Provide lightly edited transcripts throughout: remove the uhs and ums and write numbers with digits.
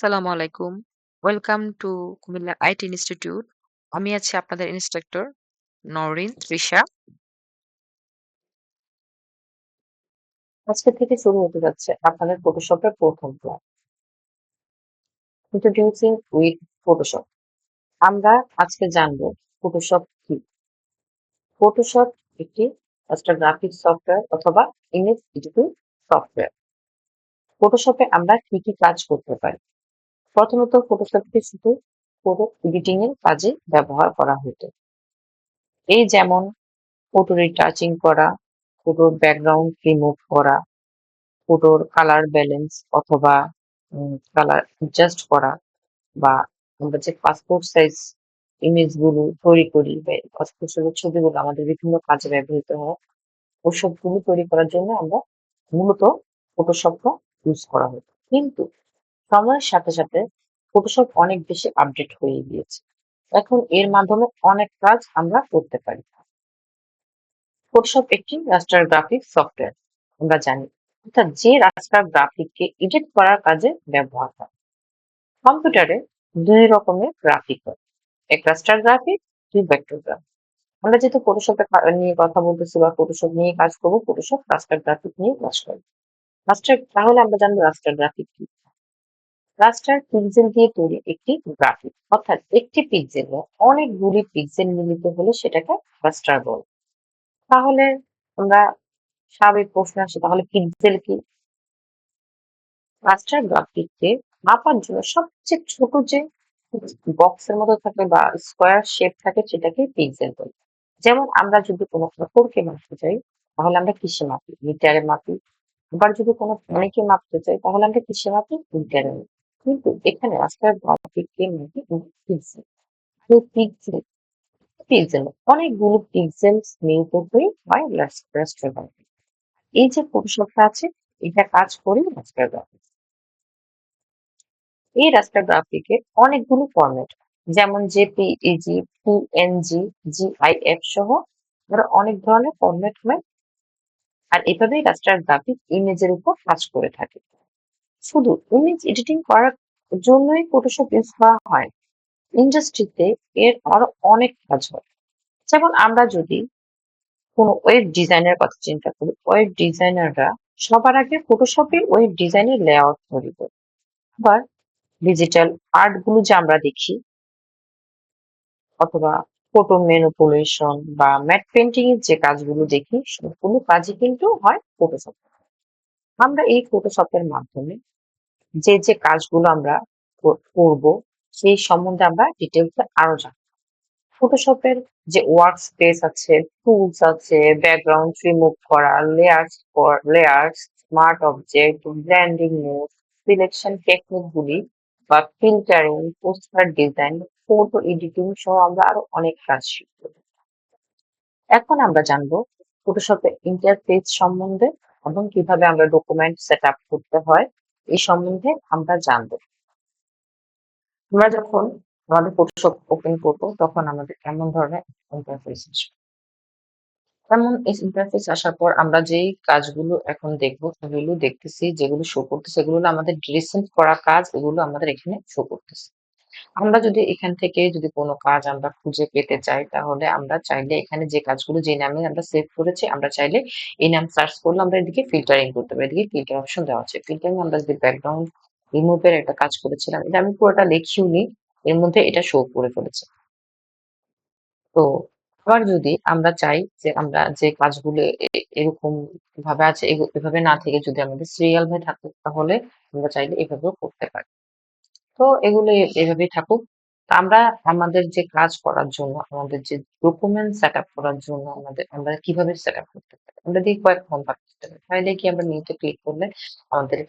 আসসালামু আলাইকুম। Welcome to Comilla IT institute. আমি আছি আপনাদের ইন্সট্রাক্টর নওরিন তৃষা। আজকে থেকে শুরু হতে যাচ্ছে আপনাদের ফটোশপের প্রথম ক্লাস। Introducing with Photoshop. আমরা আজকে জানবো ফটোশপ কি। ফটোশপ একটা গ্রাফিক্স সফটওয়্যার অথবা ইমেজ এডিটিং সফটওয়্যার। ফটোশপে আমরা কি কি কাজ করতে পারি? প্রথমত ফটোশপকে শুধু ফটো এডিটিং এর কাজে ব্যবহার করা হতো। এই যেমন ফটো রিটাচিং করা, ফটোর ব্যাকগ্রাউন্ড রিমুভ করা, ফটোর কালার ব্যালেন্স অথবা কালার অ্যাডজাস্ট করা, বা আমরা যে পাসপোর্ট সাইজ ইমেজ গুলো তৈরি করি বা পাসপোর্ট সাইজের ছবিগুলো আমাদের বিভিন্ন কাজে ব্যবহৃত হয়, ওসবগুলো তৈরি করার জন্য আমরা মূলত ফটোশপটা ইউজ করা হতো। কিন্তু সময়ের সাথে সাথে ফটোশপ অনেক বেশি আপডেট হয়ে গিয়েছে। এখন এর মাধ্যমে অনেক কাজ আমরা করতে পারি। ফটোশপ একটি রাস্টার গ্রাফিক্স সফটওয়্যার, আমরা জানি, অর্থাৎ যে রাস্টার গ্রাফিককে এডিট করার কাজে ব্যবহার হয়। কম্পিউটারে দুই রকমের গ্রাফিক হয়, এক রাস্টার গ্রাফিক, দুই ভেক্টর গ্রাফিক। আমরা যেহেতু ফটোশপে নিয়ে কথা বলতেছি বা ফটোশপ নিয়ে কাজ করবো, ফটোশপ রাস্টার গ্রাফিক নিয়ে কাজ করবো। রাস্টার, তাহলে আমরা জানবো রাস্টার গ্রাফিক কি। রাস্টার পিক্সেল দিয়ে তৈরি একটি গ্রাফিক, অর্থাৎ একটি পিক্সেলে অনেকগুলি পিক্সেল মিলিত হলে সেটাকে রাস্টার বলে। তাহলে আমরা স্বাভাবিক প্রশ্ন আসে, তাহলে পিক্সেল কি? রাস্টার গ্রাফিককে মাপার জন্য সবচেয়ে ছোট যে বক্সের মতো থাকে বা স্কোয়ার শেপ থাকে সেটাকে পিক্সেল বলে। যেমন আমরা যদি কোনো কাপড়কে মাপতে চাই তাহলে আমরা কিসে মাপি? মিটারে মাপি। আবার যদি কোনো প্রাণীকে মাপতে চাই তাহলে আমরা কিসে মাপি? মিটারে মাপি। কিন্তু এখানে রাস্টার গ্রাফিককে মাপি পিক্সেল। এই পিক্সেল অনেকগুলো পিক্সেল মিলিত হয়ে হয় রাস্টার গ্রাফিক। এই যে ফটোশপটা আছে, এটা কাজ করে রাস্টার গ্রাফিক। এই রাস্টার গ্রাফিকের অনেকগুলো ফরম্যাট, যেমন জেপিইজি, পিএনজি, জিআইএফ সহ আরো অনেক ধরনের ফরম্যাট হয়। আর এভাবেই রাস্টার গ্রাফিক ইমেজের উপর কাজ করে থাকে। শুধু ইমেজ এডিটিং করার জন্যই ফটোশপ ইউজ করা হয়, ইন্ডাস্ট্রিতে এর আরো অনেক কাজ হয়। যেমন আমরা যদি কোনো ওয়েব ডিজাইনের কথা চিন্তা করি, ওয়েব ডিজাইনাররা সবার আগে ফটোশপে ওয়েব ডিজাইনের লেআউট তৈরি করে। আবার ডিজিটাল আর্ট গুলো যে আমরা দেখি অথবা ফটো ম্যানিপুলেশন বা ম্যাট পেন্টিং এর যে কাজগুলো দেখি, সবগুলো কাজই কিন্তু হয় ফটোশপ। আমরা এই ফটোশপের মাধ্যমে যে যে কাজগুলো আমরা করব সেই সম্বন্ধে আমরা ডিটেলসে আরো জানবো। ফটোশপের যে ওয়ার্ক স্পেস আছে, টুলস আছে, ব্যাকগ্রাউন্ড রিমুভ করা, layers, smart object, branding mode, selection technique গুলি বা filtering, poster design, photo editing সহ আমরা আরো অনেক কাজ শিখব। এখন আমরা জানবো ফটোশপের ইন্টারফেস সম্বন্ধে এবং কিভাবে আমরা ডকুমেন্ট সেট আপ করতে হয় এই সম্বন্ধে আমরা জানবো। আমরা যখন আমাদের ফটোশপ ওপেন করবো তখন আমাদের কেমন ধরনের ইন্টারফেস আসবে। তেমন এই ইন্টারফেস আসার পর আমরা যেই কাজগুলো এখন দেখবো সেগুলো দেখতেছি, যেগুলো শো করতেছে এগুলো হলো আমাদের রিসেন্ট করা কাজ, এগুলো আমাদের এখানে শো করতেছে। আমরা যদি এখান থেকে যদি কোনো কাজ আমরা খুঁজে পেতে চাই তাহলে আমরা চাইলে এখানে যে কাজগুলো যে নামে আমরা সেভ করেছি আমরা চাইলে এই নাম সার্চ করলে আমরা এদিকে ফিল্টারিং করতে পারি। এদিকে ফিল্টার অপশন দেওয়া আছে। ফিল্টারিং আমরা যদি ব্যাকগ্রাউন্ড রিমুভের একটা কাজ করেছিলাম, এটা আমি পুরোটা লিখিওনি, এর মধ্যে এটা শো করে ফেলেছে। তো আবার যদি আমরা চাই যে আমরা যে কাজগুলো এরকম ভাবে আছে এভাবে না থেকে যদি আমাদের সিরিয়াল ভাবে থাকতো তাহলে আমরা চাইলে এভাবেও করতে পারি। তো এগুলো এভাবেই থাকুক। তা আমরা আমাদের যে কাজ করার জন্য আমাদের যে ডকুমেন্ট সেট আপ করার জন্য আমরা কিভাবে সেট আপ করতে পারি, আমরা দিয়ে কয়েক ভাগ করতে পারি। চাইলে কি আমরা নিউতে ক্লিক করলে আমাদের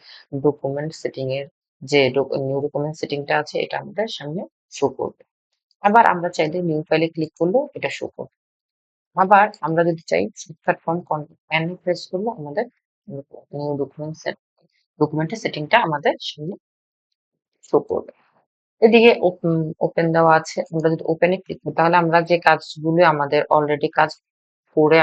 ডকুমেন্ট সেটিং এর যে নিউ ডকুমেন্ট সেটিংটা আছে এটা আমাদের সামনে শো করবে। আবার আমরা চাইলে নিউ ফাইলে ক্লিক করলেও এটা শো করবে। আবার আমরা যদি চাই শর্টকাট ফর্ম প্যান প্রেস করলে আমাদের নিউ ডকুমেন্টের সেটিংটা আমাদের সামনে শো করবে। এদিকে ওপেন দেওয়া আছে, আমরা যদি ওপেনে ক্লিক করি তাহলে আমরা যে কাজগুলো আমাদের অলরেডি কাজ করে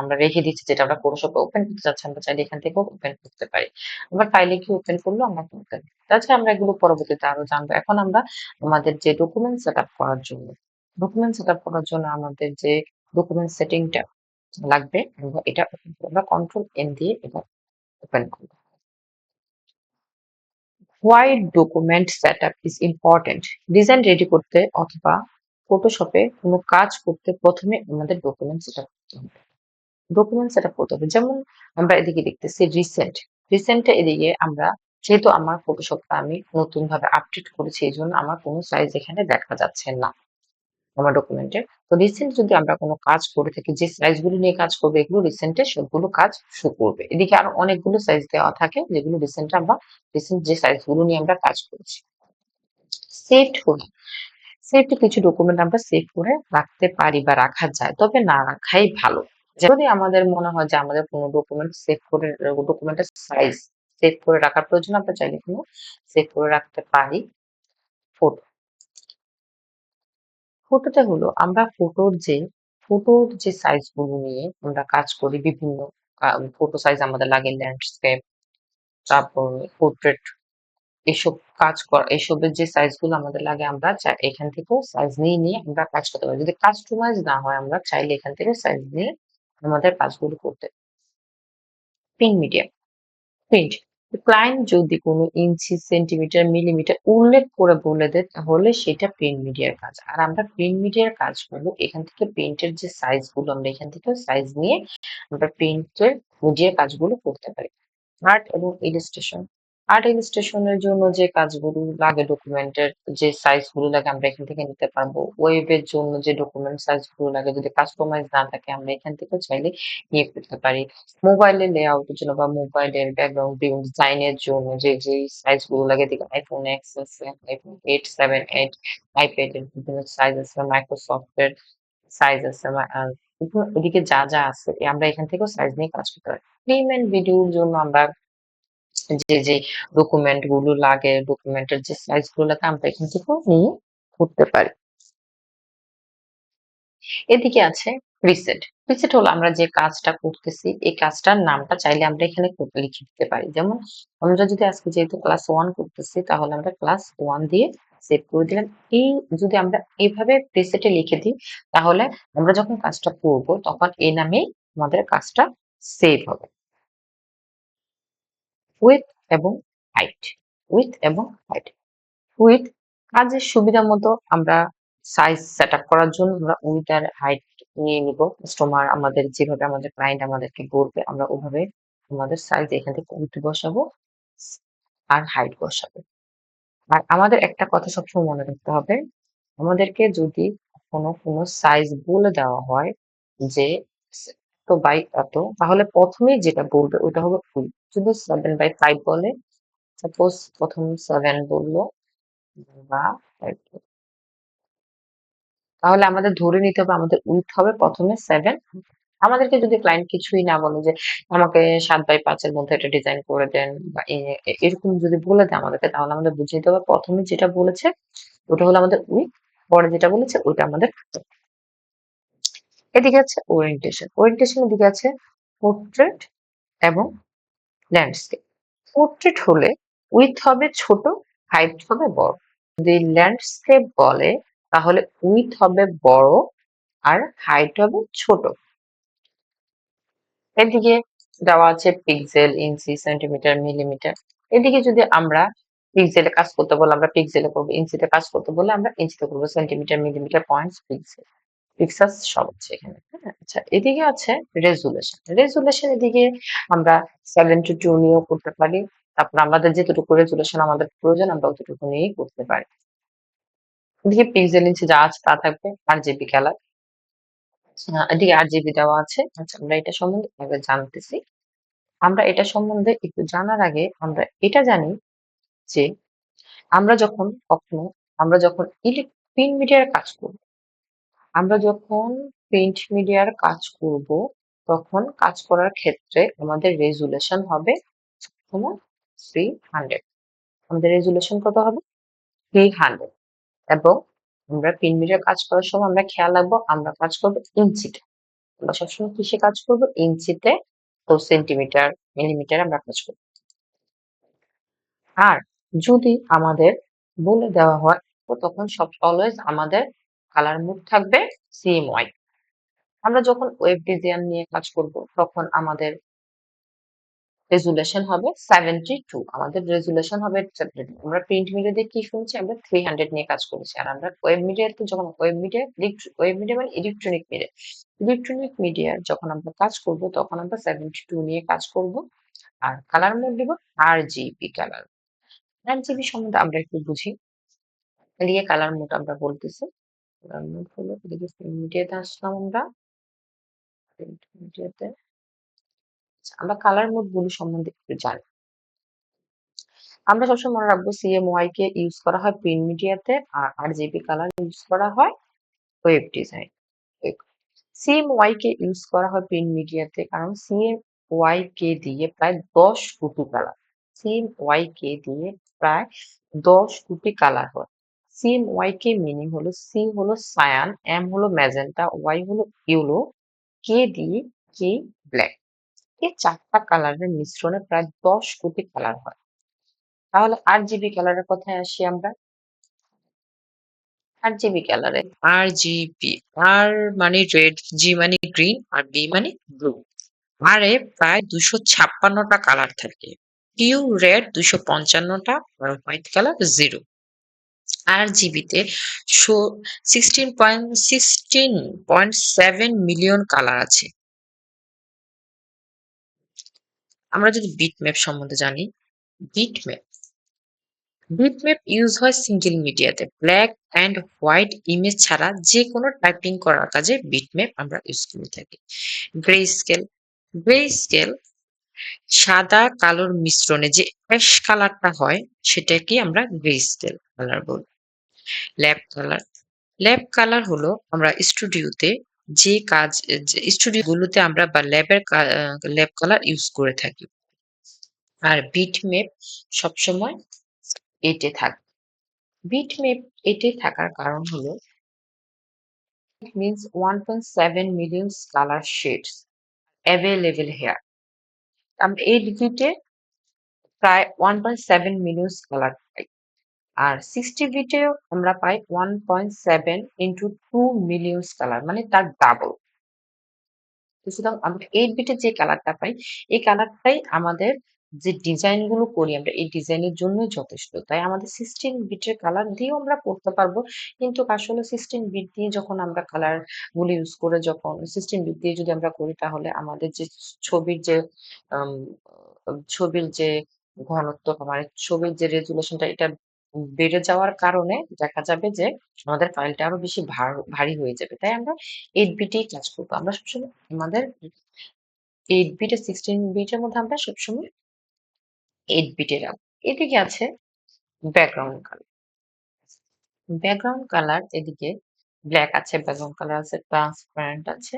আমরা রেখে দিচ্ছি, যেটা আমরা ফটোশপে ওপেন করতে চাচ্ছি, আমরা চাইলে এখান থেকেও ওপেন করতে পারি। আবার ফাইলে গিয়ে ওপেন করলেও আমরা করতে পারি। তাছাড়া আমরা এগুলো পরবর্তীতে আরো জানবো। এখন আমরা আমাদের যে ডকুমেন্ট সেটআপ করার জন্য আমাদের যে ডকুমেন্ট সেটিংটা লাগবে, আমরা কন্ট্রোল এন দিয়ে এটা ওপেন করব। Why document setup is important. Design ready করতে অথবা ফটোশপে কোনো কাজ করতে প্রথমে আমাদের ডকুমেন্ট সেটআপ করতে হবে। ডকুমেন্ট সেটআপ করতে হবে। যেমন আমরা এদিকে দেখতেছি রিসেন্টে এদিকে আমরা, যেহেতু আমার ফটোশপটা আমি নতুন ভাবে আপডেট করেছি, এই জন্য আমার কোনো সাইজ এখানে দেখা যাচ্ছে না আমার ডকুমেন্টে। তো রিসেন্ট যদি আমরা কোনো কাজ করে থাকি, যে সাইজগুলো নিয়ে কাজ করবে এগুলো রিসেন্টে সবগুলো কাজ শো করবে। এদিকে আরো অনেকগুলো সাইজ দেওয়া থাকে যেগুলো রিসেন্ট যে সাইজগুলো নিয়ে আমরা কাজ করেছি। সেভড করি। সেভড কিছু ডকুমেন্ট আমরা সেভ করে রাখতে পারি বা রাখা যায়, তবে না রাখাই ভালো। যদি আমাদের মনে হয় যে আমাদের কোনো ডকুমেন্টের সাইজ সেভ করে রাখার প্রয়োজন, আমরা চাইলে কিন্তু সেভ করে রাখতে পারি। ফটো ফটোতে হলো আমরা ফটোর যে সাইজ গুলো নিয়ে আমরা কাজ করি, বিভিন্ন ফটো সাইজ আমাদের লাগে, ল্যান্ডস্কেপ, তারপর পোর্ট্রেট, এসবের যে সাইজ গুলো আমাদের লাগে, আমরা এখান থেকেও সাইজ নিয়ে আমরা কাজ করতে পারি। যদি কাস্টমাইজ না হয়, আমরা চাইলে এখান থেকে সাইজ নিয়ে আমাদের কাজগুলো করতে। প্রিন্ট মিডিয়া প্রিন্ট ক্লায়েন্ট যদি কোনো ইঞ্চি, সেন্টিমিটার, মিলিমিটার উল্লেখ করে বলে দেয়, তাহলে সেটা প্রিন্ট মিডিয়ার কাজ। আর আমরা প্রিন্ট মিডিয়ার কাজগুলো এখান থেকে, প্রিন্টের যে সাইজ গুলো আমরা এখান থেকে সাইজ নিয়ে আমরা প্রিন্টের মিডিয়ার কাজগুলো করতে পারি। আর্ট ইলাস্ট্রেশনের জন্য যে কাজগুলো লাগে, ডকুমেন্টের যে সাইজ গুলো লাগে আমরা এখান থেকে নিতে পারবো। ওয়েবের জন্য যে ডকুমেন্ট সাইজ গুলো লাগে, যদি কাস্টমাইজ না থাকে, আমরা এখান থেকে চাইলে নিয়ে ফেলতে পারি। মোবাইলের লেআউটের জন্য বা মোবাইলের ব্যাকগ্রাউন্ড ডিজাইনের জন্য যে সাইজ গুলো লাগে, দেখে আইফোন এক্স আছে, আইফোন 8, 7, 8, আইপ্যাডের বিভিন্ন সাইজ আছে, মাইক্রোসফটের সাইজ আছে, এদিকে যা আছে আমরা এখান থেকেও সাইজ নিয়ে কাজ করতে পারি। ফিল্ম এন্ড ভিডিওর জন্য আমরা যে ডকুমেন্ট গুলো লাগে, ডকুমেন্টের যে সাইজ গুলো লাগে, আমরা এখান থেকেও নিয়ে করতে পারি। এদিকে আছে প্রিসেট। প্রিসেট হলো আমরা যে কাজটা করতেছি, এই কাজটার নামটা চাইলে আমরা এখানে লিখে দিতে পারি। যেমন আমরা যদি আজকে যেহেতু ক্লাস 1 করতেছি, তাহলে আমরা ক্লাস 1 দিয়ে সেভ করে দিলাম। এই যদি আমরা এইভাবে প্রিসেটে লিখে দিই, তাহলে আমরা যখন কাজটা করব তখন এই নামেই আমাদের কাজটা সেভ হবে। উইথ এবং হাইট উইথ এবং হাইট উইথ কাজের সুবিধা মতো আমরা সাইজ সেট আপ করার জন্য আমরা উইথ আর হাইট নিয়ে নিব। কাস্টমার আমাদের যেভাবে, আমাদের ক্লায়েন্ট আমাদেরকে বলবে, আমরা ওভাবে আমাদের সাইজ এখান থেকে উইথ বসাবো আর হাইট বসাবো। আর আমাদের একটা কথা সবসময় মনে রাখতে হবে, আমাদেরকে যদি কোনো সাইজ বলে দেওয়া হয় যে এত বাই এত, তাহলে প্রথমেই যেটা বলবে ওটা হবে উইথ। যদি 7/5 বলে, সাপোজ প্রথম 7 বললো বা 5, তাহলে আমাদের ধরে নিতে হবে আমাদের উইথ হবে প্রথমে 7। আমাদেরকে যদি ক্লায়েন্ট কিছুই না বলে যে আমাকে 7/5 এর মধ্যে এটা ডিজাইন করে দেন, বা এরকম যদি বলে দেয় আমাদেরকে, তাহলে আমাদের বুঝে নিতে হবে প্রথমে যেটা বলেছে ওটা হলো আমাদের উইথ, পরে যেটা বলেছে ওইটা আমাদের height। এদিকে আছে ওরিয়েন্টেশনের দিকে আছে পোর্ট্রেট এবং ল্যান্ডস্কেপ। পোর্ট্রেট হলে উইথ হবে ছোট, হাইট হবে বড়। যদি ল্যান্ডস্কেপ বলে, তাহলে উইথ হবে বড় আর হাইট হবে ছোট। এদিকে দেওয়া আছে পিক্সেল, ইঞ্চি, সেন্টিমিটার, মিলিমিটার। এদিকে যদি আমরা পিক্সেলে কাজ করতে বলে আমরা পিক্সেলে করবো, ইঞ্চিতে কাজ করতে বলে আমরা ইঞ্চিতে করবো, সেন্টিমিটার, মিলিমিটার, পয়েন্টস, পিক্সেলস সব হচ্ছে এখানে। হ্যাঁ, আচ্ছা এদিকে আছে রেজুলেশন এদিকে আমরা 7:2 নিয়েও করতে পারি। তারপর আমাদের যেতটুকু রেজুলেশন আমাদের প্রয়োজন, আমরা অতটুকু নিয়েই করতে পারি। এদিকে পিক্সেল, ইঞ্চি যা আছে তা থাকবে। RGB কালার, এদিকে RGB দেওয়া আছে। আচ্ছা আমরা এটা সম্বন্ধে আগে জানতেছি। আমরা এটা সম্বন্ধে একটু জানার আগে আমরা এটা জানি যে আমরা যখন কখনো আমরা যখন প্রিন্ট মিডিয়ার কাজ করব, আমরা যখন প্রিন্ট মিডিয়ার কাজ করব, তখন কাজ করার ক্ষেত্রে আমাদের রেজুলেশন হবে তোমার 300। আমাদের রেজুলেশন কত হবে? 300। এবং আমরা প্রিন্ট মিডিয়ার কাজ করার সময় আমরা খেয়াল রাখবো আমরা কাজ করবো ইঞ্চিতে। আমরা সবসময় কিসে কাজ করব? ইঞ্চিতে ও সেন্টিমিটার, মিলিমিটারে আমরা কাজ করব। আর যদি আমাদের বলে দেওয়া হয় তো তখন অলওয়েজ আমাদের কালার মোড থাকবে CMYK। আমরা যখন ওয়েব ডিজাইন নিয়ে কাজ করব তখন আমাদের রেজুলেশন হবে 72। আমাদের রেজুলেশন হবে 72। আমরা প্রিন্ট মিডিয়াতে কি শুনছি? আমরা 300 নিয়ে কাজ করেছি। আর আমরা ওয়েব মিডিয়াতে যখন ওয়েব মিডিয়া মানে ইলেকট্রনিক মিডিয়া। ইলেকট্রনিক মিডিয়ার যখন আমরা কাজ করব তখন আমরা 72 নিয়ে কাজ করব। আর কালার মোড দিব RGB কালার। RGB সম্বন্ধে আমরা একটু বুঝি। এদিকে কালার মোড আমরা বলতেছি। কালার মোড হলো এদিকে মিডিয়াতে আসলাম আমরা। প্রিন্ট মিডিয়াতে আচ্ছা, আমরা কালার মোড গুলো সম্বন্ধে একটু জানি। আমরা সবসময় মনে রাখবো CMYK ইউজ করা হয় প্রিন্ট মিডিয়াতে আর RGB কালার ইউজ করা হয় ওয়েব ডিজাইন। CMYK ইউজ করা হয় প্রিন্ট মিডিয়াতে কারণ CMYK দিয়ে প্রায় 10 কোটি কালার। CMYK দিয়ে প্রায় 10 কোটি কালার হয়। CMYK মিনিং হলো C হলো সায়ান, M হলো ম্যাজেন্টা, Y হলো ইয়েলো, K দিয়ে কি ব্ল্যাক। এই চারটা কালারের মিশ্রণে প্রায় 10 কোটি কালার হয়। তাহলে RGB কালারের কথায় আসি আমরা। RGB কালারে RGB, R মানে রেড, G মানে গ্রিন আর B মানে ব্লু। আর এ প্রায় 256টা কালার থাকে। পিউ রেড 255টা আর হোয়াইট কালার 0। RGB তে 16.7 মিলিয়ন কালার আছে। আমরা যদি বিটম্যাপ সম্বন্ধে জানি, বিটম্যাপ বিটম্যাপ ইউজ হয় সিঙ্গেল মিডিয়াতে। ব্ল্যাক অ্যান্ড হোয়াইট ইমেজ ছাড়া যে কোনো টাইপিং করার কাজে বিটম্যাপ আমরা ইউজ করে থাকি। গ্রে স্কেল গ্রে স্কেল সাদা কালোর মিশ্রণে যে অ্যাশ কালারটা হয় সেটাকে আমরা গ্রে স্কেল কালার বলি। ল্যাব কালার ল্যাব কালার হলো আমরা স্টুডিওতে যে কাজ স্টুডিও গুলোতে আমরা বা ল্যাব কালার ইউজ করে থাকি। আর বিটম্যাপ সবসময় এটে থাকে। বিটম্যাপ এটে থাকার কারণ হলো it means 1.7 million color shades available here. আমরা 8 বিটে প্রায় 1.7 মিলিয়ন কালার পাই। আর 60 বিটেও আমরা পাই 1.7 into 2 মিলিয়ন কালার মানে তার ডাবল। সুতরাং আমরা 8 বিটের যে কালারটা পাই এই কালারটাই আমাদের যে ডিজাইন গুলো করি আমরা এই ডিজাইনের জন্যই যথেষ্ট। তাই আমাদের 16 বিটের কালার দিয়েও আমরা করতে পারবো। কিন্তু আসলে 16 বিট দিয়ে যখন আমরা কালার গুলো ইউজ করে যখন 16 বিট দিয়ে যদি আমরা করি তাহলে আমাদের যে ছবির যে আম ছবির যে ঘনত্ব মানে ছবির যে রেজোলিউশনটা এটা বেড়ে যাওয়ার কারণে দেখা যাবে যে আমাদের ফাইলটা আরো বেশি ভারী হয়ে যাবে। তাই আমরা 8 বিটেই কাজ করবো। আমরা সবসময় আমাদের 8 বিট আর 16 বিটের মধ্যে আমরা সবসময় 8 বিটে রাখবো। এদিকে আছে ব্যাকগ্রাউন্ড কালার। ব্যাকগ্রাউন্ড কালার এদিকে ব্ল্যাক আছে, ব্যাকগ্রাউন্ড কালার আছে, ট্রান্সপারেন্ট আছে,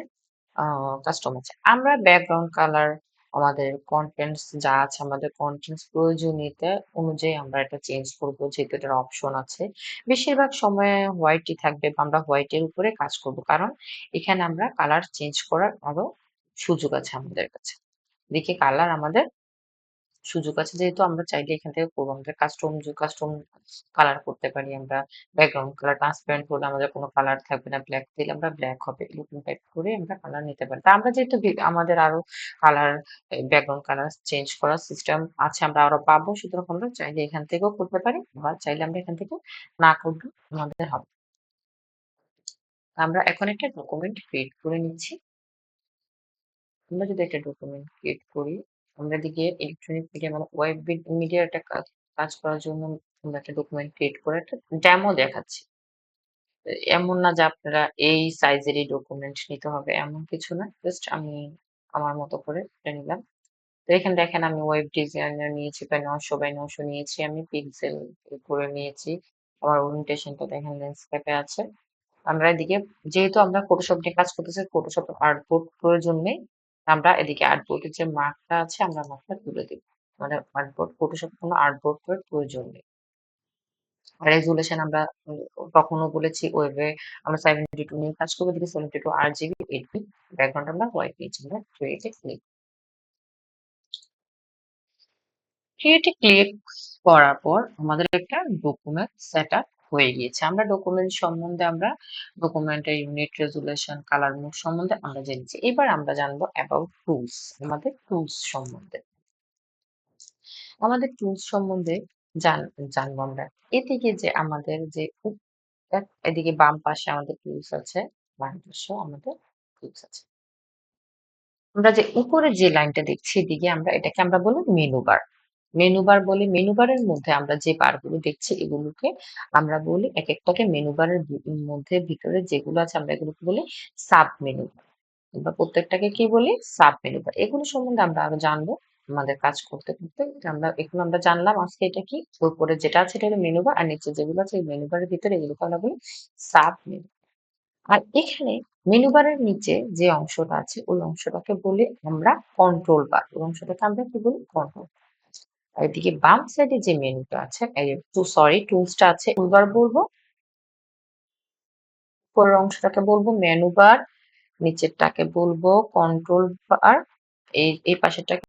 কাস্টম আছে। আমরা ব্যাকগ্রাউন্ড কালার আমাদের কন্টেন্টস যা আছে আমাদের কন্টেন্টস প্রয়োজনীয়তা অনুযায়ী আমরা এটা চেঞ্জ করব যেহেতু এটার অপশন আছে। বেশিরভাগ সময়ে হোয়াইটই থাকবে বা আমরা হোয়াইটের উপরে কাজ করব কারণ এখানে আমরা কালার চেঞ্জ করার আরো সুযোগ আছে আমাদের কাছে। এদিকে কালার আমাদের সুযোগ আছে যেহেতু আমরা চাইলে এখান থেকে করবো। আমাদের কাস্টম কালার করতে পারি আমরা। ব্যাকগ্রাউন্ড কালার ট্রান্সপারেন্ট হলে আমাদের কোনো কালার থাকবে না। ব্ল্যাক দিলে আমরা ব্ল্যাক হবে। এরকম টাইপ করে আমরা কালার নিতে পারি। তা আমরা যেহেতু আমাদের আরো কালার ব্যাকগ্রাউন্ড কালার চেঞ্জ করার সিস্টেম আছে আমরা আরো পাবো। সুতরাং আমরা চাইলে এখান থেকেও করতে পারি বা চাইলে আমরা এখান থেকে না করলেও আমাদের হবে। আমরা এখন একটা ডকুমেন্ট ক্রিয়েট করে নিচ্ছি। আমরা যদি একটা ডকুমেন্ট ক্রিয়েট করি আমরা এদিকে ইলেকট্রনিক মিডিয়া মানে ওয়েব মিডিয়ার একটা কাজ করার জন্য আমরা একটা ডকুমেন্ট ক্রিয়েট করে একটা ডেমো দেখাচ্ছি। এমন না যে আপনারা এই সাইজেরই ডকুমেন্ট নিতে হবে এমন কিছু না। জাস্ট আমি আমার মতো করে এটা নিলাম। তো এখানে দেখেন আমি ওয়েব ডিজাইনার নিয়েছি প্রায় 900 বাই 900 নিয়েছি আমি পিক্সেল করে নিয়েছি। আমার ওরিয়েন্টেশনটা দেখেন ল্যান্ডস্কেপে আছে। আমরা এদিকে যেহেতু আমরা ফটোশপ নিয়ে কাজ করতেছি ফটোশপ আর্টবোর্ড প্রয়োজন নেই। আমরা এদিকে আর্টবোর্ডের যে মার্কটা আছে আমরা মার্কটা তুলে দিব। মানে আর্টবোর্ড ফটোশপ কোনো আর্টবোর্ড এর প্রয়োজন নেই। রেজুলেশন আমরা কখনো বলেছি ওয়েবে আমরা 72 নিয়ে কাজ করবো, এদিকে 72 RGB 8 বিট ব্যাকগ্রাউন্ড আমরা হোয়াইট নিয়েছি, আমরা ক্রিয়েটে ক্লিক করার পর আমাদের একটা ডকুমেন্ট সেট আপ হয়ে গিয়েছে। আমরা ডকুমেন্ট সম্বন্ধে আমরা ডকুমেন্টের ইউনিট রেজুলেশন কালার মোড সম্বন্ধে আমরা জেনেছি। এবার আমরা জানবো অ্যাবাউট টুলস, আমাদের টুলস সম্বন্ধে। আমাদের টুলস সম্বন্ধে জানবো আমরা। এদিকে যে আমাদের যে এদিকে বাম পাশে আমাদের টুলস আছে, বাম পাশেও আমাদের টুলস আছে। আমরা যে উপরে যে লাইনটা দেখছি এদিকে আমরা এটাকে আমরা বলি মেনু বার। মেনু বার বলি, মেনু বারের মধ্যে আমরা যে বারগুলো দেখছি এগুলোকে আমরা বলি এক একটাকে মেনু বারের মধ্যে ভিতরে যেগুলো আছে আমরা এগুলোকে বলি সাব মেনু। আমরা প্রত্যেকটাকে কি বলি? Sub menu bar. এগুলো সম্বন্ধে আমরা আরো জানবো আমাদের কাজ করতে করতে। আমরা এগুলো আমরা জানলাম আজকে এটা কি, উপরে যেটা আছে এটা হলো মেনু বার, আর নিচে যেগুলো আছে এই মেনু বারের ভিতরে এগুলোকে আমরা বলি সাব মেনু। আর এখানে মেনু বারের নিচে যে অংশটা আছে ওই অংশটাকে বলি আমরা কন্ট্রোল বার। ওই অংশটাকে আমরা কি বলি? কন্ট্রোল। আর এদিকে বাম সাইডে যে মেনুটা আছে, টুলসটা আছে, টুলবার বলবো, উপরের অংশটাকে বলবো মেনু বার, নিচেরটাকে বলবো কন্ট্রোল বার, এই পাশেরটাকে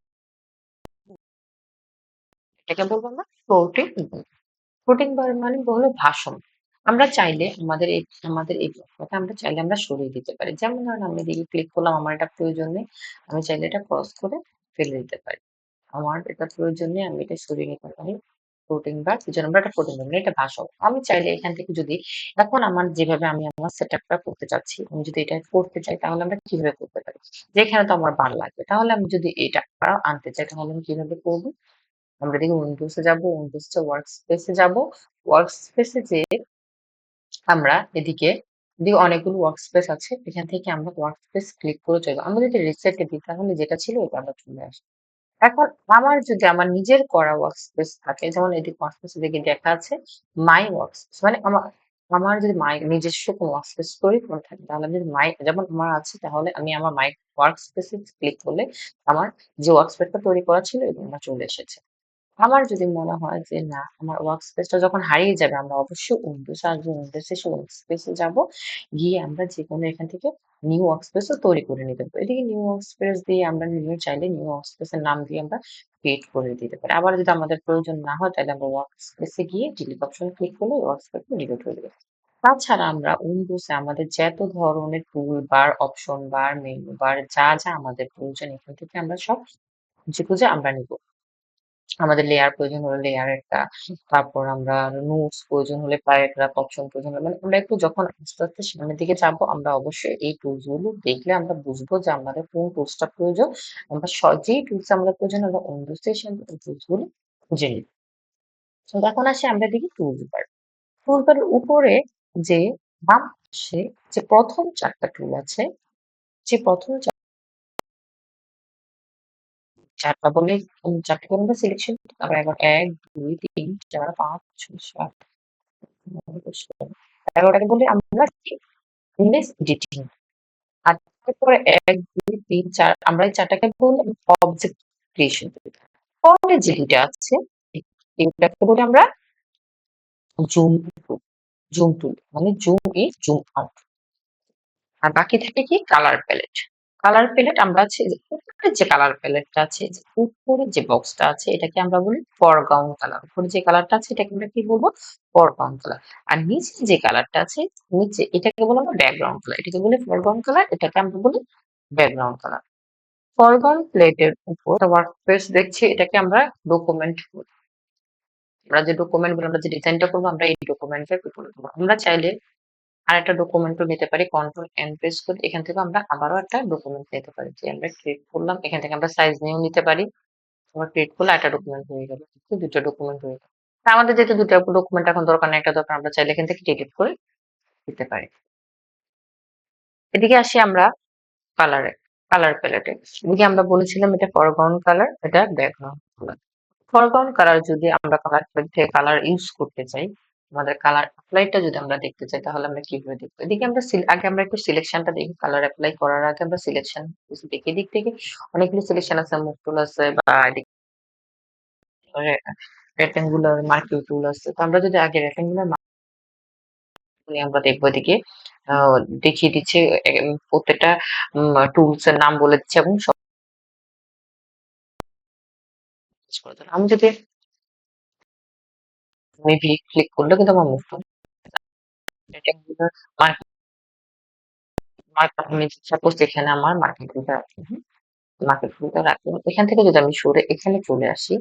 এটাকে বলবো আমরা ফ্লোটিং বার। ফ্লোটিং বার মানে হলো ভাষণ। আমরা চাইলে আমাদের এই ব্লকটাকে আমরা চাইলে আমরা সরিয়ে দিতে পারি। যেমন ধরেন আমি এদিকে ক্লিক করলাম, আমার এটা প্রয়োজন নেই, আমি চাইলে এটা ক্রস করে ফেলে দিতে পারি। আমার এটা প্রয়োজন নেই, আমি এটা সরিয়ে নিতে পারি। ফ্লোটিং বার, এই জন্য আমরা এটা ফ্লোটিং বার, এটা ভাষণ। আমি চাইলে এখান থেকে যদি এখন আমার যেভাবে আমি আমার সেট আপটা করতে চাচ্ছি, আমি যদি এটা করতে চাই তাহলে আমরা কিভাবে করতে পারি? যেখানে তো আমার বার লাগবে, তাহলে আমি যদি এটা আনতে চাই তাহলে আমি কিভাবে করবো? আমরা এদিকে উইন্ডোজে যাব, উইন্ডোজে ওয়ার্কস্পেসে যাব, ওয়ার্কস্পেসে যে আমরা এদিকে অনেকগুলো ওয়ার্কস্পেস আছে, এখান থেকে আমরা ওয়ার্কস্পেস ক্লিক করে চলে যাবো। আমরা যদি রিসেটে দিই তাহলে যেটা ছিল ওটা আমরা চলে আসবে। এখন আমার যদি আমার নিজের করা ওয়ার্কস্পেস থাকে, যেমন এদিকে ওয়ার্কস্পেস এদিকে দেখা আছে মাই ওয়ার্কস্পেস, মানে আমার আমার যদি মাই নিজস্ব কোনো ওয়ার্কস্পেস তৈরি করে থাকে তাহলে আমি যদি মাই যেমন আমার আছে তাহলে আমি আমার মাই ওয়ার্কস্পেসে ক্লিক করলে আমার যে ওয়ার্কস্পেসটা তৈরি করা ছিল এটা আমার চলে এসেছে। আমার যদি মনে হয় যে না আমার ওয়ার্ক স্পেসটা যখন হারিয়ে যাবে আমরা অবশ্যই উইন্ডোজ আসবো, উইন্ডোজ এসে ওয়ার্ক স্পেসে যাবো, গিয়ে আমরা যেকোনো এখান থেকে নিউ ওয়ার্ক স্পেসও তৈরি করে নিতে পারি। এদিকে নিউ ওয়ার্ক স্পেস দিয়ে আমরা চাইলে নিউ ওয়ার্ক স্পেসের নাম দিয়ে আমরা ক্রিয়েট করে দিতে পারি। আবার যদি আমাদের প্রয়োজন না হয় তাহলে আমরা ওয়ার্ক স্পেসে গিয়ে ডিলিট অপশনে ক্লিক করলে ওয়ার্ক স্পেসটা ডিলিট হয়ে যাবে। তাছাড়া আমরা উইন্ডোজে আমাদের যত ধরনের টুল বার, অপশন বার, মেনু বার যা যা আমাদের প্রয়োজন এখান থেকে আমরা সব খুঁজে খুঁজে আমরা নিব। আমাদের লেয়ার প্রয়োজন হলে লেয়ার একটা, তারপর আমরা নোটস প্রয়োজন হলে প্যারাগ্রাফ অপশন প্রয়োজন হলে, মানে আমরা একটু যখন আস্তে আস্তে সামনের দিকে যাবো আমরা অবশ্যই এই টুলস গুলো দেখলে আমরা বুঝবো যে আমাদের কোন টুলসটা প্রয়োজন। আমরা যেই টুলস আমরা প্রয়োজন আমরা উইন্ডোজ থেকে সেই টুলস গুলো খুঁজে নিই। তো এখন আসি আমরা দেখি টুলস বার। টুলস বারের উপরে যে বাম পাশে যে প্রথম চারটা টুল আছে, যে প্রথম চারটা বলে চারটে করে আমরা সিলেকশন, তারপর এখন ১, ২, ৩, ৪, ৫, ৬, ৭, 11টাকে বলি আমরা ইমেজ এডিটিং। আর তারপরে ১, ২, ৩, ৪ আমরা এই ৪টাকে বলি অবজেক্ট ক্রিয়েশন। পরে যে ২টা আছে এগুলাকে বলি আমরা জুম টুল। জুম টুল মানে জুম ইন জুম আউট। আর বাকি থাকে কি কালার প্যালেট। কালার প্যালেট আমরা আছে যে উপরে যে কালার প্যালেটটা আছে, যে উপরে যে বক্সটা আছে এটাকে আমরা বলি ফরগ্রাউন্ড কালার। উপরে যে কালারটা আছে এটাকে আমরা কি বলবো? Foreground colour. আর নিচে যে কালারটা আছে নিচে এটাকে বলবো আমরা ব্যাকগ্রাউন্ড কালার। এটাকে বলি ফরগ্রাউন্ড কালার, এটাকে আমরা বলি ব্যাকগ্রাউন্ড কালার। ফরগ্রাউন্ড প্লেটের উপর ওয়ার্কস্পেস দেখছি এটাকে আমরা ডকুমেন্ট বলি। আমরা যে ডকুমেন্ট গুলো আমরা যে ডিজাইনটা করবো আমরা এই ডকুমেন্টের উপরে দেবো। আমরা চাইলে আরেকটা ডকুমেন্টও নিতে পারি, কন্ট্রোল এন প্রেস করে এখান থেকে আমরা আবারও একটা ডকুমেন্ট নিতে পারি, যে আমরা ক্রিয়েট করলাম এখান থেকে আমরা সাইজ নিয়েও নিতে পারি। আমরা ক্রিয়েট করলে একটা ডকুমেন্ট হয়ে গেল, দুটো ডকুমেন্ট হয়ে গেল। তা আমাদের যেহেতু দুটো ডকুমেন্ট এখন দরকার নেই, একটা দরকার, আমরা চাইলে এখান থেকে ডিলিট করে দিতে পারি। এদিকে আসি আমরা কালারে, কালার প্যালেটে। এদিকে আমরা বলেছিলাম এটা ফরগ্রাউন্ড কালার, এটা ব্যাকগ্রাউন্ড কালার। ফরগ্রাউন্ড কালার যদি আমরা কালার প্যালেট থেকে কালার ইউজ করতে চাই, আমাদের কালার অ্যাপ্লাইটা যদি আমরা দেখতে চাই তাহলে আমরা কিভাবে দেখবো? এদিকে আমরা আগে আমরা একটু সিলেকশনটা দেখি। কালার অ্যাপ্লাই করার আগে আমরা সিলেকশন দেখি। এদিক থেকে অনেকগুলো সিলেকশন আছে, মুভ টুল আছে বা এদিকে রেক্টেঙ্গুলার মার্কিং টুল আছে। তো আমরা যদি আগে রেক্টেঙ্গুলার নিয়ে আমরা দেখবো এদিকে দেখিয়ে দিচ্ছে প্রত্যেকটা টুলস এর নাম বলে দিচ্ছে এবং সব কাজ করে দেয়। আমি যদি মেবি ক্লিক করলে কিন্তু আমার মুভ রেক্টেঙ্গুলার মার্ক আমি সাপোজ এখানে আমার মার্কিং টুলটা আছে। মার্কেট ফিল্টার রাখলাম। এখান থেকে যদি আমি সরে এখানে চলে আসি,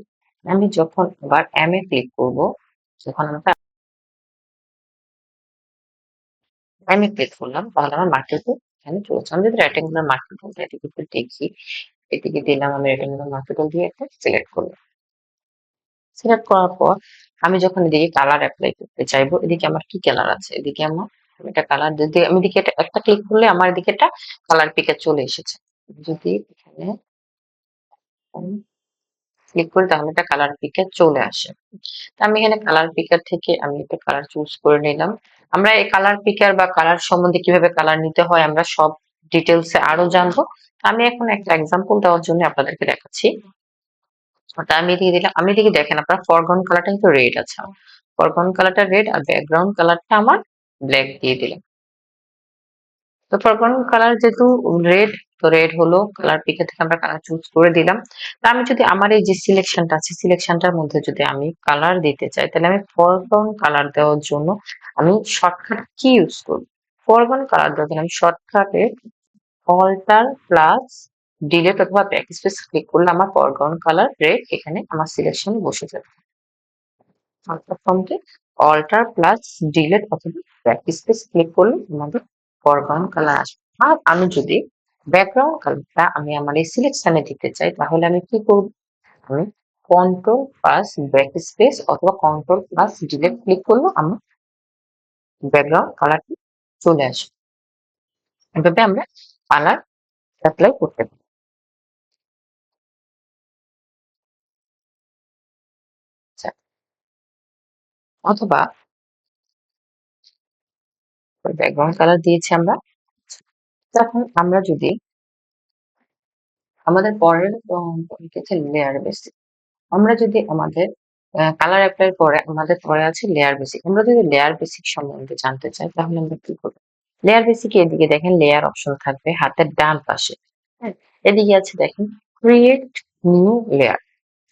আমি যখন আবার এম এ ক্লিক করব, যখন আমরা এম এ ক্লিক করলাম তাহলে আমার মার্কেটে এখানে চলে আসছে। আমি যদি রেক্টেঙ্গুলার মার্কেট এদিকে একটু দেখি, এদিকে দিলাম আমি রেক্টেঙ্গুলার মার্কেট দিয়ে একটা সিলেক্ট করলাম। সিলেক্ট করার পর আমি যখন এদিকে কালার অ্যাপ্লাই করতে চাইবো, এদিকে আমার কি কালার আছে? এদিকে আমার এটা কালার যদি আমি এদিকে একটা ক্লিক করলে আমার এদিকে একটা কালার পিকে চলে এসেছে। যদি এখানে ক্লিক করি তাহলে একটা কালার পিকে চলে আসে। আমি এখানে কালার পিকার থেকে আমি একটা কালার চুজ করে নিলাম। আমরা এই কালার পিকার বা কালার সম্বন্ধে কিভাবে কালার নিতে হয় আমরা সব ডিটেলস এ আরো জানবো। আমি এখন একটা এক্সাম্পল দেওয়ার জন্য আপনাদেরকে দেখাচ্ছি। ওটা আমি দিয়ে দিলাম। আমি এদিকে দেখেন আপনার ফরগ্রাউন্ড কালারটা কিন্তু রেড আছে। ফরগ্রাউন্ড কালারটা রেড আর ব্যাকগ্রাউন্ড কালারটা আমার ব্ল্যাক দিয়ে দিলাম। তো ফরগ্রাউন্ড কালার যেহেতু রেড, তো রেড হলো কালার পিকে থেকে আমরা কালার চুজ করে দিলাম। তা আমি যদি আমার এই যে সিলেকশনটা আছে সিলেকশনটার মধ্যে যদি আমি কালার দিতে চাই তাহলে আমি ফরগ্রাউন্ড কালার দেওয়ার জন্য আমি শর্টকাট কি ইউজ করব? ফরগ্রাউন্ড কালার দেওয়ার জন্য আমি শর্টকাটে অল্টার প্লাস ডিলিট অথবা ব্যাকস্পেস ক্লিক করলে আমার ফরগ্রাউন্ড কালার রেড এখানে আমার সিলেকশন বসে যাবে। অর্থাৎ ফন্টে অল্টার প্লাস ডিলিট অথবা ব্যাকস্পেস ক্লিক করলে আমাদের ফরগ্রাউন্ড কালার আসবে। আর আমি যদি ব্যাকগ্রাউন্ড কালারটা আমি আমার এই সিলেকশনে দিতে চাই তাহলে আমি কি করব? আমি কন্ট্রোল প্লাস ব্যাকস্পেস অথবা কন্ট্রোল প্লাস ডিলিট ক্লিক করলে আমার ব্যাকগ্রাউন্ড কালারটি চলে আসবে। এভাবে আমরা কালার অ্যাপ্লাই করতে পারি। আচ্ছা, অথবা ব্যাকগ্রাউন্ড কালার দিয়েছি আমরা। এখন আমরা যদি আমাদের পরের হচ্ছে লেয়ার বেসিক, আমরা যদি আমাদের কালার অ্যাপ্লাই করে আমাদের পরে আছে লেয়ার বেসিক। আমরা যদি লেয়ার বেসিক সম্বন্ধে জানতে চাই তাহলে আমরা কি করব? লেয়ার বেসিক এদিকে দেখেন লেয়ার অপশন থাকবে হাতের ডান পাশে। হ্যাঁ, এদিকে আছে দেখেন create new layer.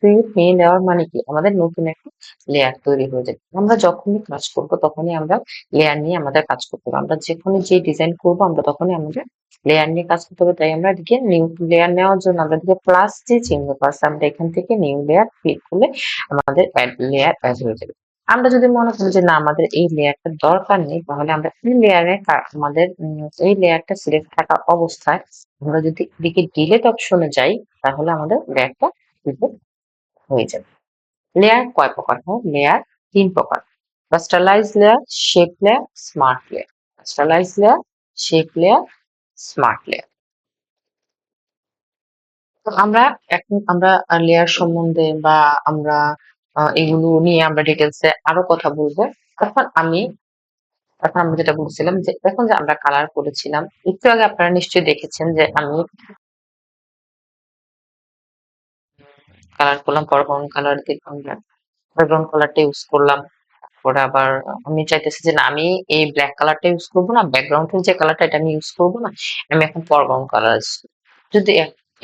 Create new layer মানে কি? আমাদের নতুন একটা লেয়ার তৈরি হয়ে যাবে। আমরা যখনই কাজ করব তখনই আমরা লেয়ার নিয়ে আমাদের কাজ করতে হবে। আমরা যখনই যে ডিজাইন করব আমরা তখনই আমাদের লেয়ার নিয়ে কাজ করতে হবে। তাই আমরা এদিকে নিউ লেয়ার নেওয়ার জন্য আমরা এদিকে প্লাস যে চিহ্নটা আছে আমরা এখান থেকে নিউ লেয়ার ক্লিক করলে আমাদের লেয়ার অ্যাড হয়ে যাবে। আমরা যদি মনে করি যে না আমাদের এই লেয়ারটার দরকার নেই তাহলে আমরা এই লেয়ারে আমাদের এই লেয়ারটা সিলেক্ট থাকা অবস্থায় আমরা যদি এদিকে ডিলিট অপশনে যাই তাহলে আমাদের লেয়ারটা ডিলিট হয়ে যাবে। লেয়ার কয় প্রকার হয়? লেয়ার ৩ প্রকার। Rasterise layer, shape layer, smart layer. Rasterise layer, shape layer, smart layer. তো আমরা এখন আমরা লেয়ার সম্বন্ধে বা আমরা এগুলো নিয়ে আমরা ডিটেলস এ আরো কথা বলবো। এখন আমি এখন আমরা যেটা বলছিলাম যে এখন যে আমরা কালার করেছিলাম একটু আগে আপনারা নিশ্চয়ই দেখেছেন যে আমি কালার করলাম ফরগ্রাউন্ড কালার দিলাম ব্যাকগ্রাউন্ড কালারটা ইউজ করলাম। তারপরে আবার আমি চাইতেছি যে না আমি এই ব্ল্যাক কালারটা ইউজ করবো না, ব্যাকগ্রাউন্ডের যে কালারটা এটা আমি ইউজ করবো না, আমি এখন ফরগ্রাউন্ড কালার যদি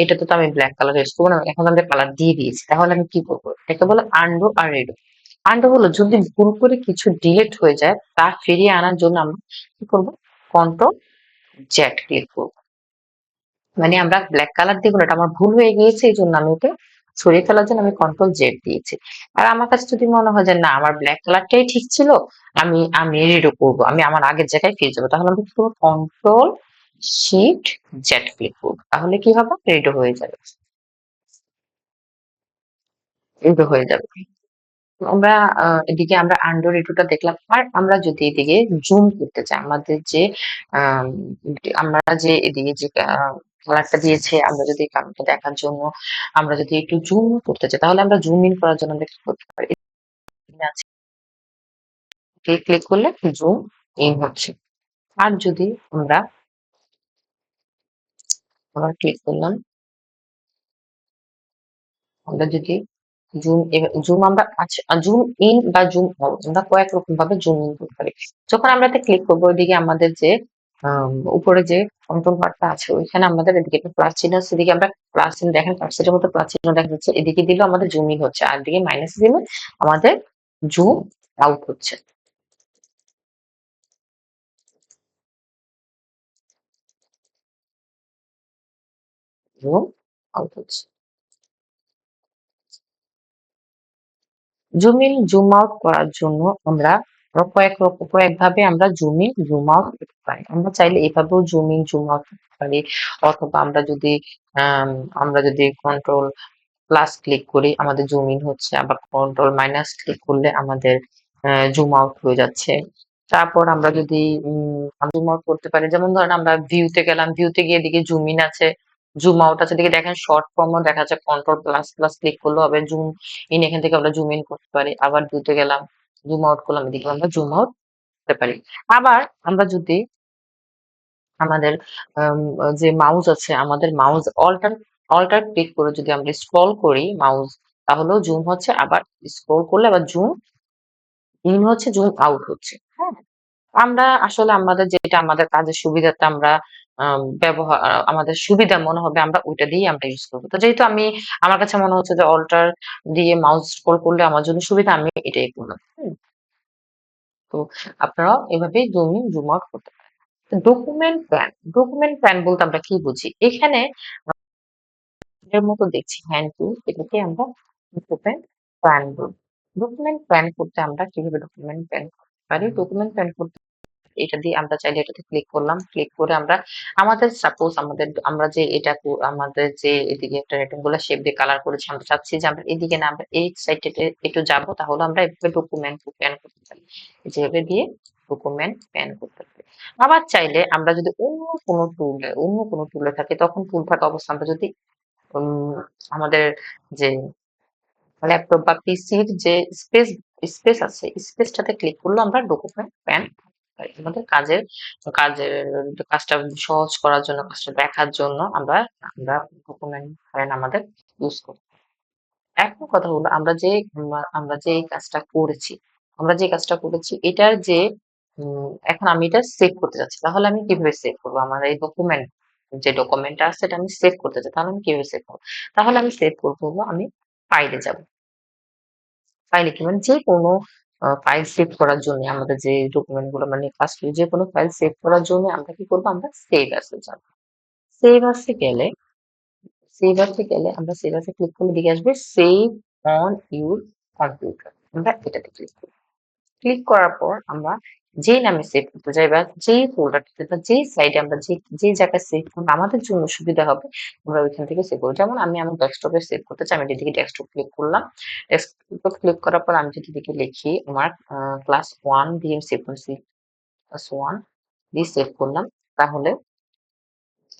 এটাতে তো আমি ব্ল্যাক কালার ইউজ করবো না, এখন আমি কালার দিয়ে দিয়েছি তাহলে আমি কি করবো? এটাকে বলে আনডু আর রিডু। আনডু হলো যদি ভুল করে কিছু ডিলিট হয়ে যায় তা ফিরিয়ে আনার জন্য আমরা কি করবো? কন্ট্রোল জেড ক্লিক করবো। মানে আমরা ব্ল্যাক কালার দিব না, এটা আমার ভুল হয়ে গিয়েছে এই জন্য আমি ওটা সরিয়ে ফেলার জন্য আমি কন্ট্রোল জেড দিয়েছি। আর আমার কাছে যদি মনে হয় যে না আমার ব্ল্যাক কালারটাই ঠিক ছিল, আমি আমি রিডো করবো, আমি আমার আগের জায়গায় ফিরে যাবো, তাহলে আমি কি করবো? কন্ট্রোল শিফট জেড ক্লিক করবো, তাহলে কি হবে? রিডো হয়ে যাবে। রিডো হয়ে যাবে। আমরা এদিকে আমরা আন্ডো রিডোটা দেখলাম। আর আমরা যদি এদিকে জুম করতে চাই আমাদের যে আম, আমরা যে এদিকে যে কালারটা দিয়েছে আমরা যদি কালারটা দেখার জন্য আমরা যদি একটু জুম করতে চাই তাহলে আমরা জুম ইন করার জন্য আমরা কি করতে পারি? এখানে আছে ক্লিক করলে জুম ইন হচ্ছে। আর যদি আমরা আবার ক্লিক করলাম, আমরা যদি জুম আমরা জুম ইন বা জুম আউট আমরা কয়েক রকম ভাবে জুম ইন করতে পারি। যখন আমরা এতে ক্লিক করবো ওইদিকে আমাদের যে উপরে যে কন্ট্রোল বারটা আছে ওইখানে আমাদের এদিকে একটা প্লাস চিহ্ন আছে, এদিকে আমরা প্লাস চিহ্ন দেখেন কার্সরের মতো প্লাস চিহ্ন দেখা যাচ্ছে, এদিকে দিলেও আমাদের জুম ইন হচ্ছে আর এদিকে মাইনাস দিলে আমাদের জুম আউট হচ্ছে। জুম আউট হচ্ছে। জুম ইন জুম আউট করার জন্য আমরা কয়েকভাবে আমরা জুম ইন জুম আউট করতে পারি। আমরা চাইলে এভাবেও জুম ইন জুম আউট করতে পারি, অথবা আম, আমরা যদি কন্ট্রোল প্লাস ক্লিক করি আমাদের জুম ইন হচ্ছে, আবার কন্ট্রোল মাইনাস ক্লিক করলে আমাদের জুম আউট হয়ে যাচ্ছে। তারপর আমরা যদি জুম আউট করতে পারি, যেমন ধরেন আমরা ভিউতে গেলাম, ভিউতে গিয়ে এদিকে জুম ইন আছে, জুম আউট আছে, এদিকে দেখেন শর্ট ফর্মও দেখা যাচ্ছে, কন্ট্রোল প্লাস প্লাস ক্লিক করলে হবে জুম ইন, এখান থেকে আমরা জুম ইন করতে পারি। আবার ভিউতে গেলাম, জুম আউট করলাম, এদিকে আমরা জুম আউট করতে পারি। আবার আমরা যদি আমাদের আম যে মাউস আছে, আমাদের মাউস অল্টার ক্লিক করে যদি আমরা স্ক্রল করি মাউস, তাহলেও জুম হচ্ছে, আবার স্ক্রল করলে আবার জুম ইন হচ্ছে, জুম আউট হচ্ছে। হ্যাঁ? আমরা আসলে আমাদের যেটা আমাদের কাজের সুবিধাতে আমরা আমাদের সুবিধা মনে হবে আমরা ওইটা দিয়েই আমরা ইউজ করব। তো যেহেতু আমার কাছে মনে হচ্ছে যে অল্টার দিয়ে মাউস স্ক্রল করলে আমার জন্য সুবিধা, আমি এটাই করলাম। তো আপনারাও এভাবেই জুম ইন জুম আউট করতে পারেন। ডকুমেন্ট প্যান বলতে আমরা কি বুঝি? এখানে এর মতো দেখছি হ্যান্ড টুল, এটাকে আমরা ডকুমেন্ট প্যান বলি। ডকুমেন্ট প্যান করতে আমরা কিভাবে ডকুমেন্ট প্যান করতে পারি? ডকুমেন্ট প্যান করতে এটা দিয়ে আমরা চাইলে এটাতে ক্লিক করলাম, ক্লিক করে আমরা আমাদের সাপোজ আমরা যে আমাদের যে এদিকে একটা রেক্টেঙ্গুলার শেপ দিয়ে কালার করেছি, আমরা চাচ্ছি যে আমরা এদিকে না আমরা এই সাইডটাতে একটু যাবো, তাহলে আমরা এভাবে ডকুমেন্ট প্যান করতে পারি, যেভাবে দিয়ে ডকুমেন্ট প্যান করতে পারি। আবার চাইলে আমরা যদি অন্য কোনো টুলে থাকি, তখন টুল থাকা অবস্থা আমরা যদি উম আমাদের যে ল্যাপটপ বা পিসির যে স্পেস আছে, স্পেসটাতে ক্লিক করলে আমরা ডকুমেন্ট প্যান আমাদের কাজের কাজটা সহজ করার জন্য, কাজটা দেখার জন্য আমরা আমরা ডকুমেন্ট প্যান আমাদের ইউজ করি। এখন কথা হলো আমরা যে এই কাজটা করেছি, এটার যে এখন আমি এটা সেভ করতে চাচ্ছি, তাহলে আমি কিভাবে সেভ করবো? আমার এই ডকুমেন্টটা আছে এটা আমি সেভ করতে চাই, তাহলে আমি কিভাবে সেভ করবো? তাহলে আমি সেভ করবো হলো আমি ফাইলে যাব। ফাইলে কি মানে যে কোনো ফাইল সেভ করার জন্য আমাদের যে ডকুমেন্ট গুলো মানে ফার্স্ট যে কোনো ফাইল সেভ করার জন্য আমরা কি করবো? আমরা সেভ অ্যাসে যাব। সেভ অ্যাসে গেলে আমরা সেভ অ্যাসে ক্লিক করলে দিকে আসবে সেভ অন ইউর কম্পিউটার। আমরা এটাতে ক্লিক করব। ক্লিক করার পর আমরা যেই নামে সেভ করতে চাই বা যেই ফোল্ডারটাতে বা যেই সাইডে আমরা যে জায়গায় সেভ করবো আমাদের জন্য সুবিধা হবে, আমরা ওইখান থেকে সেভ করবো। যেমন আমি আমার ডেস্কটপে সেভ করতে চাই, আমি এদিকে ডেস্কটপ ক্লিক করলাম। ডেস্কটপ ক্লিক করার পর আমি যদি এদিকে লিখি আমার ক্লাস 1 দিয়ে সেভ করছি, ক্লাস 1 দিয়ে সেভ করলাম, তাহলে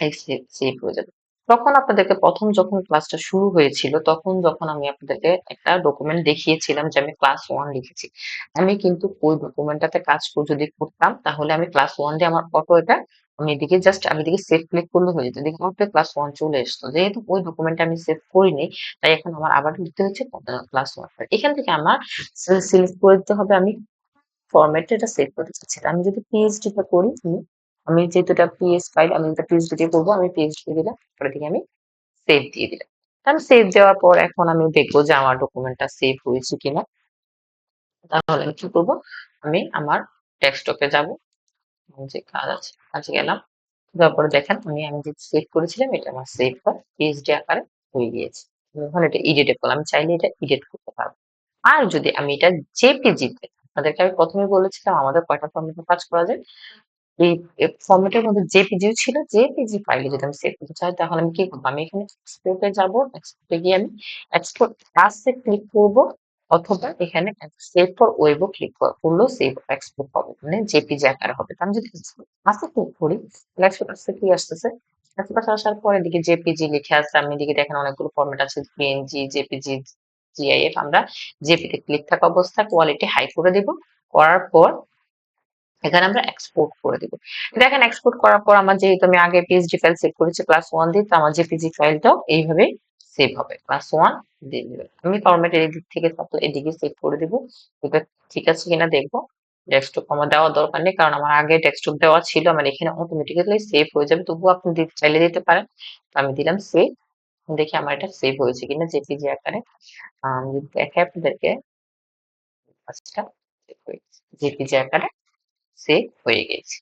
এই সেভ হয়ে যাবে। তখন আপনাদেরকে ১ম যখন ক্লাসটা শুরু হয়েছিল, তখন যখন আমি আপনাদেরকে একটা ডকুমেন্ট দেখিয়েছিলাম যে আমি ক্লাস 1 লিখেছি। আমি কিন্তু ওই ডকুমেন্টটাতে যদি করতাম, তাহলে আমি ক্লাস 1 দিয়ে আমার অটো এটা আমি এদিকে সেভ ক্লিক করলে হয়ে যেত। দেখুন অটো ক্লাস 1 চলে এসেছে। যেহেতু ওই ডকুমেন্টটা আমি সেভ করিনি, তাই এখন আমার আবার লিখতে হচ্ছে ক্লাস 1। এখান থেকে আমার সিলেক্ট করে দিতে হবে আমি ফরম্যাটে এটা সেভ করতে চাচ্ছি। আমি যদি পিএইচডি টা করি, আমি যেহেতু এটা পিএস ফাইল, আমি এটা পিএইচডি দিয়ে করবো, আমি পিএইচডি দিলাম, পরে দিকে আমি সেভ দিয়ে দিলাম। আমি সেভ দেওয়ার পর এখন আমি দেখবো যে আমার ডকুমেন্টটা সেভ হয়েছে কিনা। তাহলে আমি কি করবো? আমি আমার ডেস্কটপে যাব, যে কাজ আছে কাজে গেলাম, যাওয়ার পরে দেখেন আমি যে সেভ করেছিলাম এটা আমার সেভ হয় পিএইচডি আকারে হয়ে গিয়েছে। এখন এটা এডিটে করলাম, আমি চাইলে এটা এডিট করতে পারবো। আর যদি আমি এটা জেপিজি-তে, আপনাদেরকে আমি ১ম এই বলেছিলাম আমাদের কয়টা ফরম্যাটে কাজ করা যায়। এই ফরম্যাটের মধ্যে জেপিজিও ছিল। জেপিজি ফাইলে যদি আমি সেভ করতে চাই, তাহলে আমি কি করব? আমি এখানে এক্সপোর্ট এ যাব। এক্সপোর্ট এ গিয়ে আমি এক্সপোর্ট আস এ ক্লিক করব, অথবা এখানে সেভ ফর ওয়েব ও ক্লিক করলেও সেভ এক্সপোর্ট হবে। মানে জেপিজি আকারে হবে। তো আমি যদি এক্সপোর্ট আস এ ক্লিক করি, তাহলে এক্সপোর্ট আস এ কি আসতেছে? এক্সপোর্ট আসার পর এদিকে জেপিজি লিখে আছে। আমি এদিকে দেখেন অনেকগুলো ফরম্যাট আছে, পিএনজি, জেপিজি, জিআইএফ। আমরা জেপি তে ক্লিক থাকা অবস্থায় কোয়ালিটি হাই করে দিব। করার পর এখানে আমরা এক্সপোর্ট করে দিব। দেখেন এক্সপোর্ট করার পর আমার যেহেতু আমি আগে পিএসডি ফাইল সেভ করেছি ক্লাস 1 দিয়ে, তো আমার জেপিজি ফাইলটাও এইভাবে সেভ হবে। ক্লাস 1 দিয়ে দিবেন। আমি ফরম্যাটের এদিক থেকে থাকলে এদিকে সেভ করে দিব। এটা ঠিক আছে কিনা দেখব। ডেস্কটপ আমার দেওয়ার দরকার নেই। কারণ আমার আগে ডেস্কটপ দেওয়া ছিল। আমার এখানে অটোমেটিক্যালি সেভ হয়ে যাবে। তবুও আপনি চাইলে দিতে পারেন। তো আমি দিলাম সেভ। দেখি আমার এটা সেভ হয়েছে কিনা জেপিজি আকারে। যদি দেখাই আপনাদেরকে কাজটা জেপিজি আকারে সেভ হয়ে গেছে।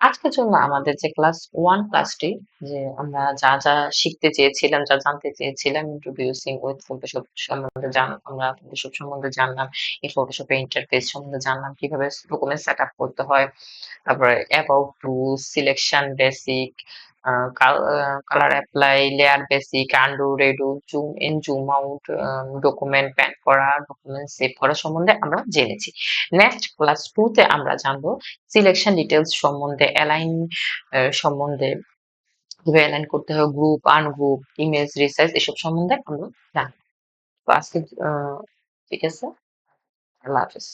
আজকের জন্য আমাদের যে ক্লাস 1 ক্লাসটি যে আমরা যা, যা শিখতে চেয়েছিলাম, যা জানতে চেয়েছিলাম introducing with Photoshop সম্বন্ধে আমরা Photoshop সম্বন্ধে জানলাম। এই Photoshop এর ইন্টারফেস সম্বন্ধে জানলাম, কিভাবে ডকুমেন্ট সেটআপ করতে হয়। তারপরে about tools, সিলেকশন বেসিক, আ colour apply, layer basic, undo, redo, zoom in, zoom out, document pan করা, ডকুমেন্ট সেভ করা সম্বন্ধে আমরা জেনেছি। নেক্সট ক্লাস 2 তে আমরা জানবো সিলেকশন ডিটেইলস সম্বন্ধে, অ্যালাইন সম্বন্ধে, কিভাবে অ্যালাইন করতে হয়, গ্রুপ, আনগ্রুপ, ইমেজ রিসাইজ এসব সম্বন্ধে আমরা জানবো। তো আজকে ঠিক আছে। আল্লাহ হাফেজ।